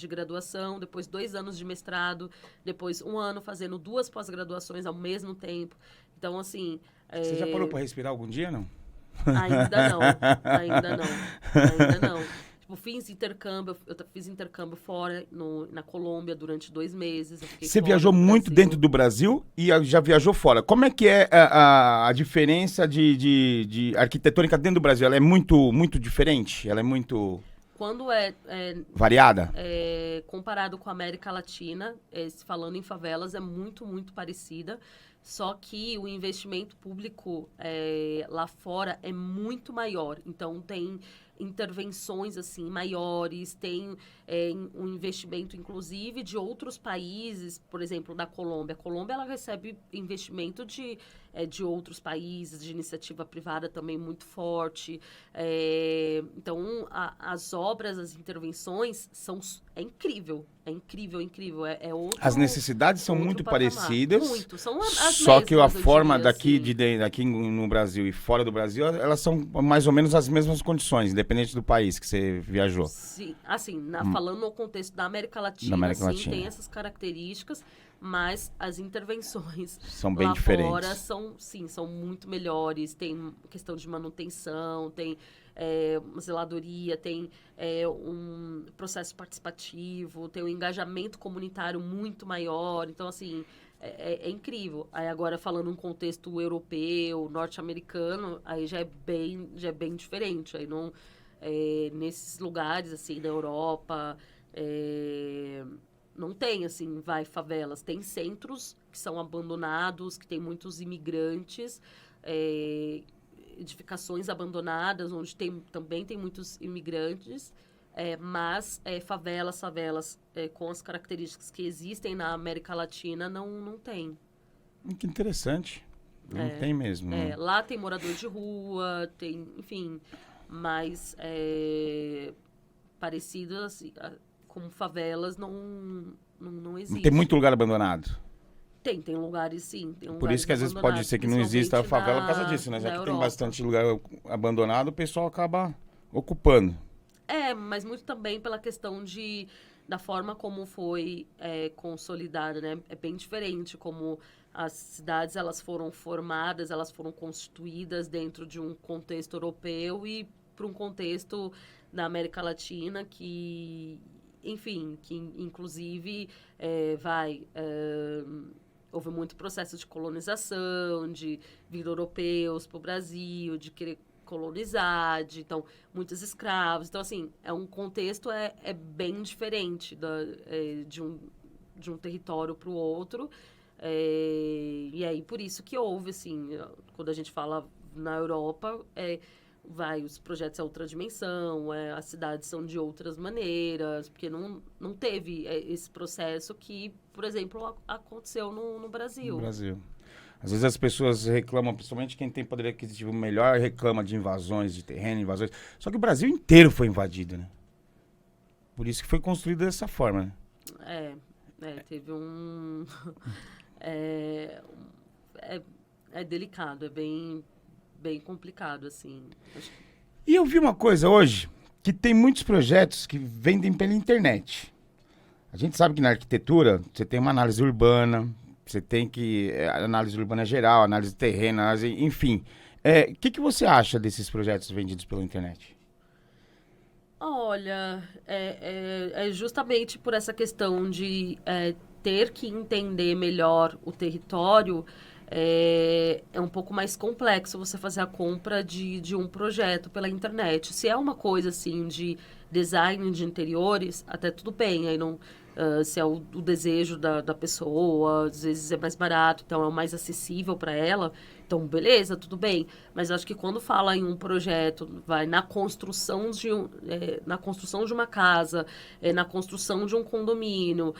graduação, depois 2 anos de mestrado, depois 1 ano fazendo 2 pós-graduações ao mesmo tempo. Então, assim... Você já parou para respirar algum dia, não? Ainda não. Tipo, fiz intercâmbio fora, na Colômbia, durante 2 meses. Eu fiquei Você fora viajou do muito Brasil. dentro do Brasil e já viajou fora. Como é que é a diferença de arquitetônica dentro do Brasil? Ela é muito diferente? Ela é muito Quando variada? comparado com a América Latina, falando em favelas, é muito parecida. Só que o investimento público lá fora é muito maior. Então, tem intervenções assim maiores, tem um investimento, inclusive, de outros países, por exemplo, da Colômbia. A Colômbia ela recebe investimento de outros países, de iniciativa privada também muito forte. Então, as obras, as intervenções é incrível. É incrível. É outro, As necessidades são outro muito patamar. parecidas. Muito. São as Só que a mesmas, eu forma diria, daqui, assim. aqui no Brasil e fora do Brasil, elas são mais ou menos as mesmas condições, independente do país que você viajou. Sim, assim, falando no contexto da América Latina, Da América sim, Latina. tem essas características, mas as intervenções São bem lá diferentes. fora são muito melhores. Tem questão de manutenção, tem uma zeladoria, tem um processo participativo, tem um engajamento comunitário muito maior. Então, assim, é incrível. Aí agora, falando um contexto europeu, norte-americano, aí já é bem diferente. Aí não... nesses lugares, assim, da Europa, não tem, assim, favelas. Tem centros que são abandonados, que tem muitos imigrantes, edificações abandonadas, onde também tem muitos imigrantes, mas favelas com as características que existem na América Latina não tem. Que interessante. Não tem mesmo. Né? Lá tem morador de rua, tem, enfim... mas parecido assim, como favelas não existe. Tem muito lugar abandonado. Tem lugares sim. Tem Por lugares isso que às vezes pode abandonados, ser que não exista a principalmente favela por causa disso, né? Já que tem Europa. bastante lugar abandonado, o pessoal acaba ocupando. Mas muito também pela questão da forma como foi consolidada, né? É bem diferente como as cidades elas foram formadas, elas foram constituídas dentro de um contexto europeu e para um contexto da América Latina que, enfim, que inclusive houve muito processo de colonização, de vir europeus para o Brasil, de querer colonizar, então, muitos escravos. Então, assim, um contexto bem diferente de um território para o outro. E aí, por isso que houve, assim, quando a gente fala na Europa, os projetos é outra dimensão, as cidades são de outras maneiras, porque não teve esse processo que, por exemplo, aconteceu no Brasil. No Brasil. Às vezes as pessoas reclamam, principalmente quem tem poder aquisitivo melhor, reclama de invasões de terreno, invasões. Só que o Brasil inteiro foi invadido, né? Por isso que foi construído dessa forma, né? Teve um... é delicado, é bem complicado, assim. E eu vi uma coisa hoje, que tem muitos projetos que vendem pela internet. A gente sabe que na arquitetura, você tem uma análise urbana, você tem análise urbana geral, análise de terreno, enfim. O que você acha desses projetos vendidos pela internet? Olha, é justamente por essa questão de ter que entender melhor o território, é um pouco mais complexo você fazer a compra de um projeto pela internet. Se é uma coisa assim de design de interiores, até tudo bem, aí não... se é o desejo da pessoa, às vezes é mais barato, então é o mais acessível para ela, então beleza, tudo bem. Mas eu acho que quando fala em um projeto, na construção na construção de uma casa, na construção de um condomínio,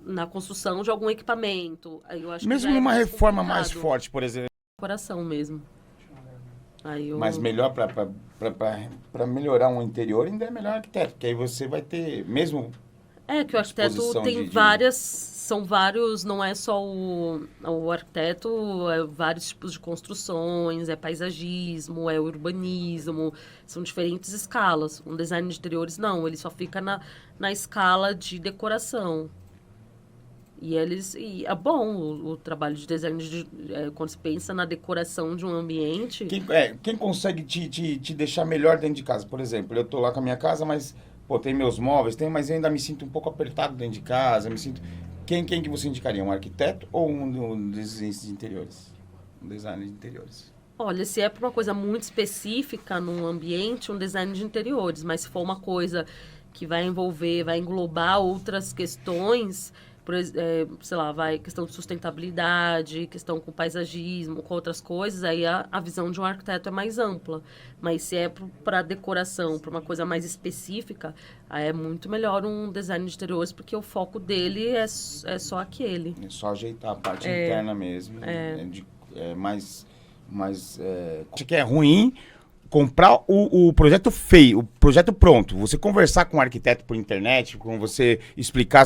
na construção de algum equipamento, aí eu acho Mesmo que numa mais reforma mais complicado. forte, por exemplo. Coração mesmo. Mas melhor para melhorar um interior, ainda é melhor arquiteto, porque aí você vai ter, mesmo... que o arquiteto tem são vários, não é só o arquiteto, vários tipos de construções, paisagismo, urbanismo, são diferentes escalas. Um design de interiores, não, ele só fica na escala de decoração. E é bom o trabalho de design, quando se pensa na decoração de um ambiente. Quem consegue te deixar melhor dentro de casa? Por exemplo, eu tô lá com a minha casa, mas, pô, tem meus móveis, mas eu ainda me sinto um pouco apertado dentro de casa, Quem que você indicaria? Um arquiteto ou um designer de interiores? Um designer de interiores. Olha, se é para uma coisa muito específica num ambiente, um design de interiores. Mas se for uma coisa que vai englobar outras questões, sei lá, questão de sustentabilidade, questão com paisagismo, com outras coisas, aí a visão de um arquiteto é mais ampla. Mas se é para decoração, para uma coisa mais específica, aí é muito melhor um design de interiores, porque o foco dele é só aquele. É só ajeitar a parte interna mesmo. Acho que é ruim comprar o projeto feio, o projeto pronto. Você conversar com um arquiteto por internet, com você explicar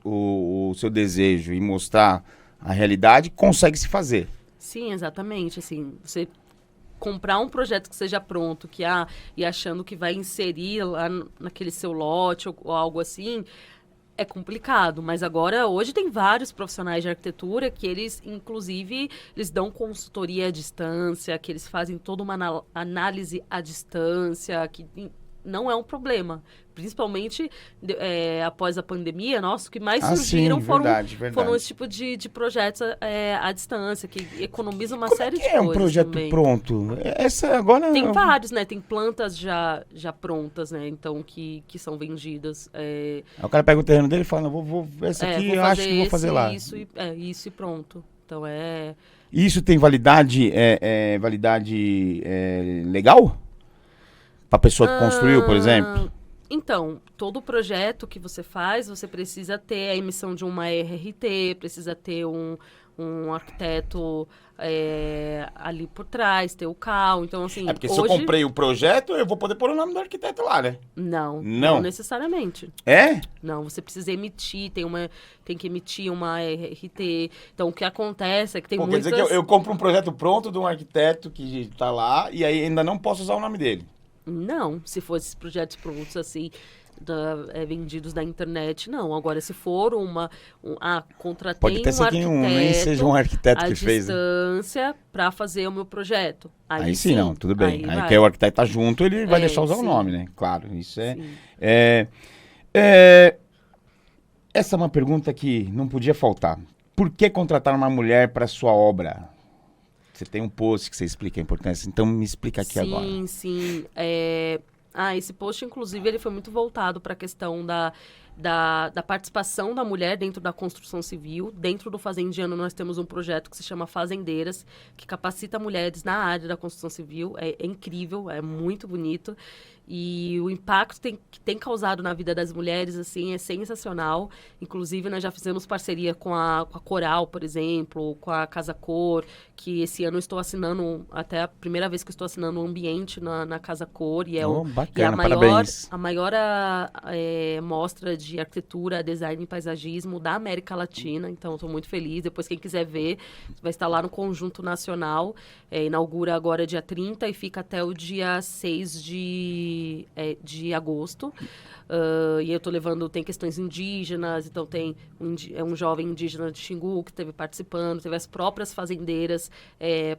o seu desejo e mostrar a realidade, consegue se fazer. Sim, exatamente. Assim, você comprar um projeto que seja pronto, e achando que vai inserir lá naquele seu lote ou algo assim, é complicado, mas agora, hoje tem vários profissionais de arquitetura que eles, inclusive, eles dão consultoria à distância, que eles fazem toda uma análise à distância, que não é um problema. Principalmente após a pandemia, o que mais surgiram foram esse tipo de projetos à distância, que economizam uma série de coisas. É um projeto também. Pronto? Tem vários, né? Tem plantas já prontas, né? Então, que são vendidas. Aí o cara pega o terreno dele e fala, essa aqui eu acho que vou fazer lá. Isso e pronto. Então, Isso tem validade legal? Para a pessoa que construiu, por exemplo? Então, todo projeto que você faz, você precisa ter a emissão de uma RRT, precisa ter um arquiteto ali por trás, ter o CAL. Então, assim, porque se eu comprei o projeto, eu vou poder pôr o nome do arquiteto lá, né? Não necessariamente. É? Não, você precisa emitir, tem que emitir uma RRT. Então, o que acontece é que tem muitas... Quer dizer que eu compro um projeto pronto de um arquiteto que está lá e aí ainda não posso usar o nome dele? Não, se for esses projetos prontos assim, vendidos na internet, não. Agora, se for contratei pode ter um arquiteto, nem seja um arquiteto que fez, à distância para fazer o meu projeto. Aí sim, não, tudo bem. Aí que o arquiteto tá junto, ele vai deixar usar o nome, né? Claro, isso essa é uma pergunta que não podia faltar. Por que contratar uma mulher para sua obra? Você tem um post que você explica a importância, então me explica aqui agora. Sim. Esse post, inclusive, ele foi muito voltado para a questão da participação da mulher dentro da construção civil. Dentro do Fazendiano, nós temos um projeto que se chama Fazendeiras, que capacita mulheres na área da construção civil. É incrível, é muito bonito. E o impacto que tem causado na vida das mulheres, assim, é sensacional. Inclusive, nós já fizemos parceria com a Coral, por exemplo, com a Casa Cor, que esse ano eu estou assinando, até a primeira vez que eu estou assinando um ambiente na Casa Cor. E bacana, parabéns. A maior mostra de arquitetura, design e paisagismo da América Latina. Então, estou muito feliz. Depois, quem quiser ver, vai estar lá no Conjunto Nacional. Inaugura agora dia 30 e fica até o dia 6 de agosto. E eu estou levando, tem questões indígenas, então tem um jovem indígena de Xingu que esteve participando, teve as próprias fazendeiras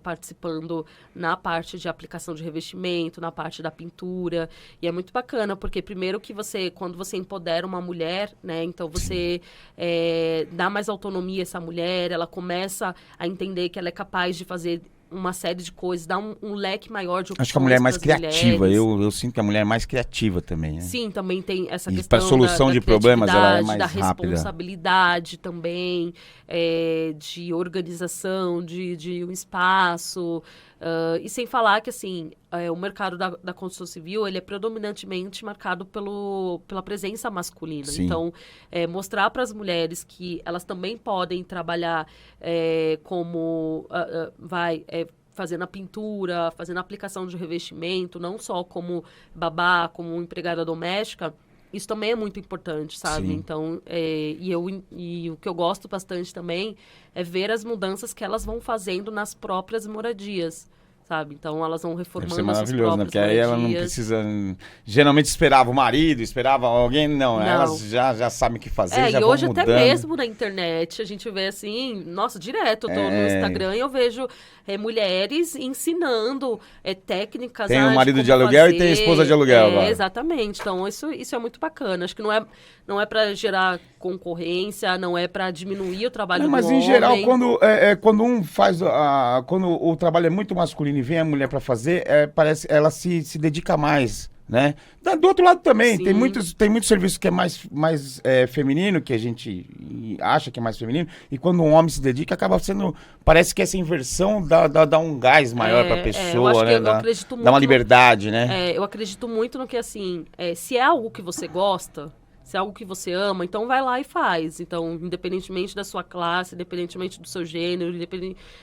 participando na parte de aplicação de revestimento, na parte da pintura. E é muito bacana, porque primeiro que quando você empodera uma mulher, né, então você dá mais autonomia a essa mulher, ela começa a entender que ela é capaz de fazer uma série de coisas, dá um leque maior de opções. Acho que a mulher é mais criativa. Eu sinto que a mulher é mais criativa também. Né? Sim, também tem essa questão para solução de problemas ela é mais da rápida. Responsabilidade também, de organização, de um espaço. E sem falar que, assim, o mercado da construção civil, ele é predominantemente marcado pela presença masculina. Sim. Então, mostrar para as mulheres que elas também podem trabalhar como fazendo a pintura, fazendo a aplicação de revestimento, não só como babá, como empregada doméstica, isso também é muito importante, sabe? Sim. Então, e o que eu gosto bastante também é ver as mudanças que elas vão fazendo nas próprias moradias. sabe? Então elas vão Deve reformando ser as suas maravilhoso, né? próprias Porque aí ela não moradias. precisa... Geralmente esperava o marido, esperava alguém. Não, Não. elas já sabem o que fazer, já E vão hoje mudando. até mesmo na internet a gente vê assim, nossa, direto, eu tô no Instagram e eu vejo mulheres ensinando técnicas Tem o de marido como de aluguel e tem a fazer. esposa de aluguel agora. Exatamente, então isso é muito bacana, acho que não é para gerar concorrência, não é para diminuir o trabalho Não, do mas homem. em geral, quando um faz. Quando o trabalho é muito masculino e vem a mulher pra fazer, parece ela se dedica mais, né? Do outro lado também, Sim. tem muitos serviços que é mais feminino, que a gente acha que é mais feminino, e quando um homem se dedica, acaba sendo. Parece que essa inversão dá um gás maior pra eu pessoa, acho que né? eu acredito muito Dá uma no- liberdade, né? Eu acredito muito no que, assim, se é algo que você gosta, se é algo que você ama, então vai lá e faz. Então, independentemente da sua classe, independentemente do seu gênero,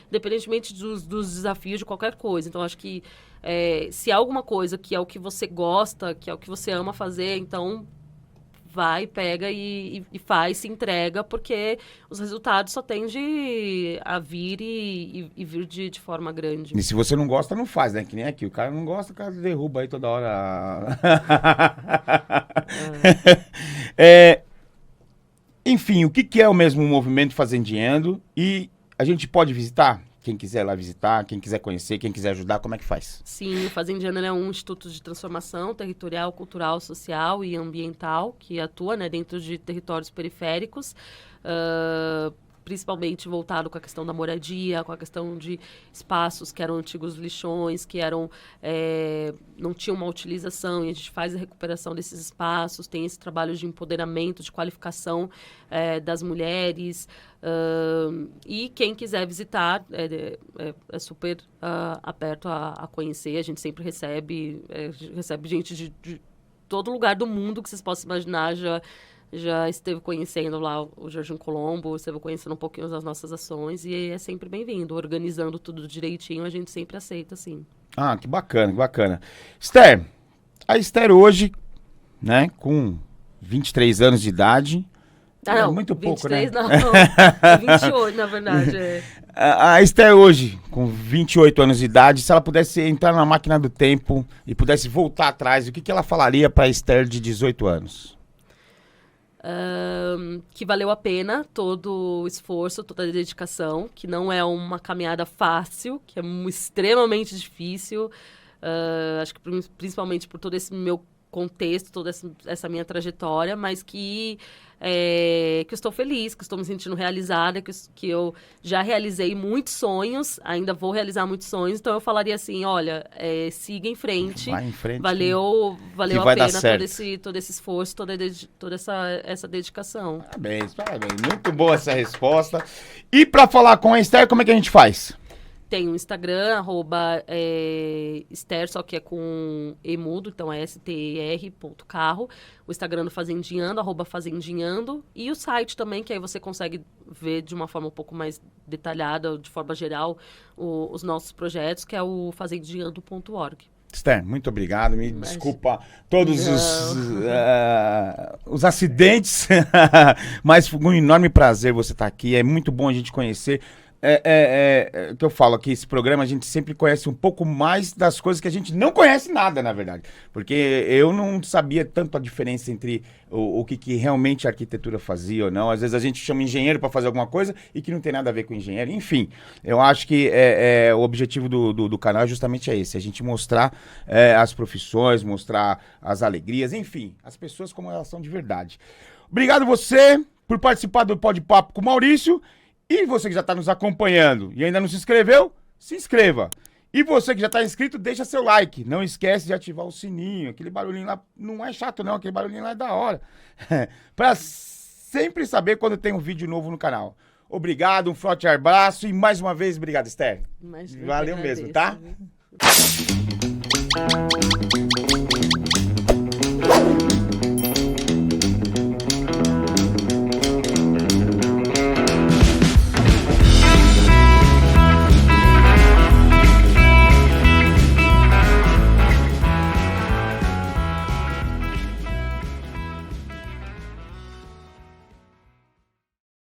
independentemente dos desafios de qualquer coisa. Então, acho que se é alguma coisa que é o que você gosta, que é o que você ama fazer, então vai, pega e faz, se entrega, porque os resultados só tendem a vir e vir de forma grande. E se você não gosta, não faz, né? Que nem aqui. O cara não gosta, o cara derruba aí toda hora. Enfim, o que é o mesmo movimento Fazendeando? E a gente pode visitar? Quem quiser lá visitar, quem quiser conhecer, quem quiser ajudar, como é que faz? Sim, o Fazendeando é um instituto de transformação territorial, cultural, social e ambiental que atua, né, dentro de territórios periféricos, principalmente voltado com a questão da moradia, com a questão de espaços que eram antigos lixões, que não tinham uma utilização, e a gente faz a recuperação desses espaços, tem esse trabalho de empoderamento, de qualificação das mulheres. E quem quiser visitar é super aberto a conhecer. A gente sempre recebe gente de todo lugar do mundo que vocês possam imaginar. Já esteve conhecendo lá o Jardim Colombo, esteve conhecendo um pouquinho das nossas ações e é sempre bem-vindo. Organizando tudo direitinho, a gente sempre aceita, sim. Ah, que bacana, que bacana. Esther, a Esther hoje, né, com 23 anos de idade... Não, muito 23 pouco, né? não. É 28, na verdade. A Esther hoje, com 28 anos de idade, se ela pudesse entrar na máquina do tempo e pudesse voltar atrás, o que ela falaria para a Esther de 18 anos? Que valeu a pena todo o esforço, toda a dedicação, que não é uma caminhada fácil, que é extremamente difícil. Acho que principalmente por todo esse meu contexto, toda essa minha trajetória, mas que eu estou feliz, que estou me sentindo realizada, que eu já realizei muitos sonhos, ainda vou realizar muitos sonhos, então eu falaria assim, olha, siga em frente, Vai em frente, valeu que a vai dar pena certo. todo esse esforço, toda essa dedicação. Parabéns, parabéns. Muito boa essa resposta. E para falar com a Esther, como é que a gente faz? Tem o Instagram, @Esther, só que é com E mudo, então é ster.carro. O Instagram do Fazendeando, @Fazendeando. E o site também, que aí você consegue ver de uma forma um pouco mais detalhada, de forma geral, os nossos projetos, que é o fazendeando.org. Esther, muito obrigado. Me desculpa todos os acidentes, mas foi um enorme prazer você estar aqui. É muito bom a gente conhecer. O que eu falo aqui, esse programa a gente sempre conhece um pouco mais das coisas que a gente não conhece nada, na verdade. Porque eu não sabia tanto a diferença entre o que realmente a arquitetura fazia ou não. Às vezes a gente chama engenheiro para fazer alguma coisa e que não tem nada a ver com engenheiro. Enfim, eu acho que o objetivo do canal justamente é esse. A gente mostrar as profissões, mostrar as alegrias, enfim, as pessoas como elas são de verdade. Obrigado você por participar do Pode Papo com o Maurício. E você que já está nos acompanhando e ainda não se inscreveu, se inscreva. E você que já está inscrito, deixa seu like. Não esquece de ativar o sininho. Aquele barulhinho lá não é chato não, aquele barulhinho lá é da hora. Para sempre saber quando tem um vídeo novo no canal. Obrigado, um forte abraço e mais uma vez, obrigado, Esther. Imagina, Valeu mesmo, tá? viu?